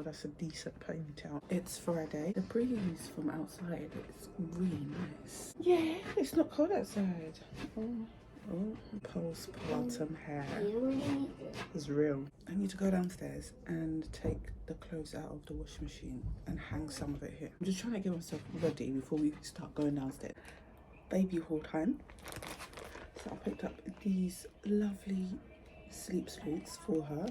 that's a decent ponytail. It's Friday. The breeze from outside is really nice. Yeah, it's not cold outside. Oh, postpartum hair is real. I need to go downstairs and take the clothes out of the washing machine and hang some of it here. I'm just trying to get myself ready before we start going downstairs. Baby haul time. So I picked up these lovely sleep suits for her.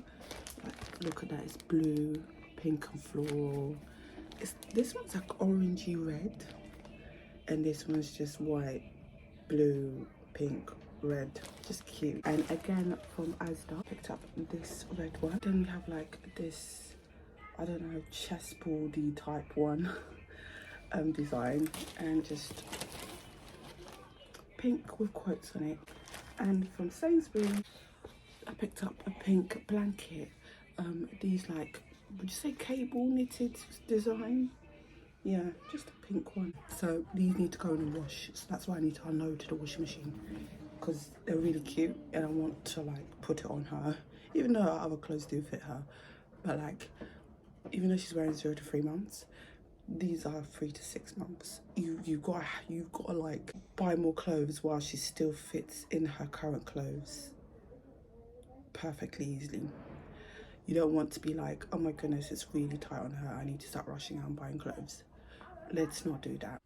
Like, look at that, it's blue, pink and floral. This one's like orangey red, and this one's just white, blue, pink, red, just cute. And again from Asda, picked up this red one. Then we have like this, I don't know, chessboardy type one design, and just pink with quotes on it. And from Sainsbury's, I picked up a pink blanket. These like, would you say cable knitted design? Yeah, just a pink one. So these need to go in the wash, so that's why I need to unload to the washing machine, because they're really cute and I want to like put it on her, even though our other clothes do fit her. But like, even though she's wearing 0 to 3 months, these are 3 to 6 months. You've got to like buy more clothes while she still fits in her current clothes perfectly easily. You don't want to be like, oh my goodness, it's really tight on her, I need to start rushing out and buying clothes. Let's not do that.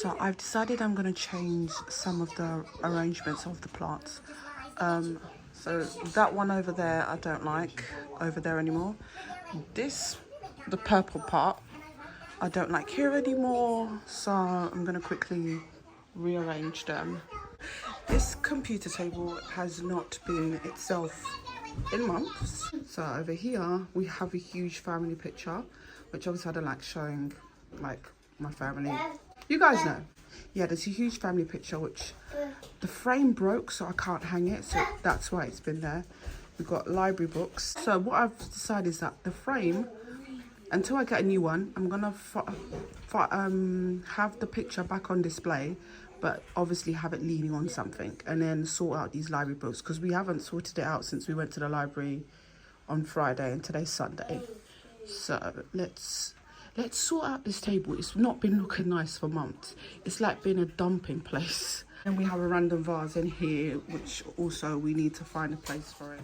So I've decided I'm going to change some of the arrangements of the plants. So that one over there I don't like over there anymore. This, the purple part, I don't like here anymore. So I'm going to quickly rearrange them. This computer table has not been itself in months. So over here we have a huge family picture, which obviously I don't like showing like my family. You guys know. Yeah, there's a huge family picture which the frame broke, so I can't hang it, so that's why it's been there. We've got library books. So what I've decided is that the frame, until I get a new one, I'm gonna have the picture back on display, but obviously have it leaning on something, and then sort out these library books, because we haven't sorted it out since we went to the library on Friday, and today's Sunday. So let's sort out this table. It's not been looking nice for months. It's like being a dumping place. And we have a random vase in here, which also we need to find a place for it.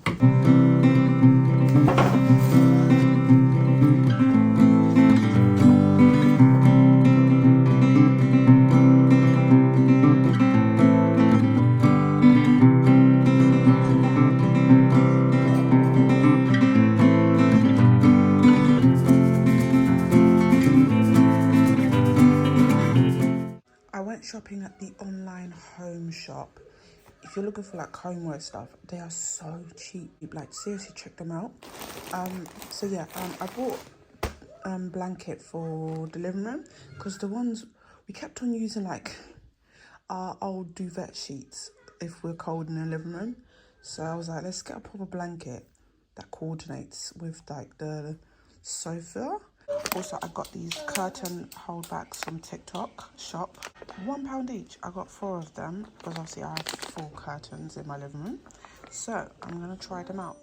Shopping at the online home shop. If you're looking for like homeware stuff, they are so cheap. Like seriously, check them out. So yeah, I bought blanket for the living room, because the ones we kept on using like our old duvet sheets if we're cold in the living room. So I was like, let's get a proper blanket that coordinates with like the sofa. Also, I got these curtain holdbacks from TikTok shop. £1 each. I got 4 of them because obviously I have 4 curtains in my living room. So I'm gonna try them out.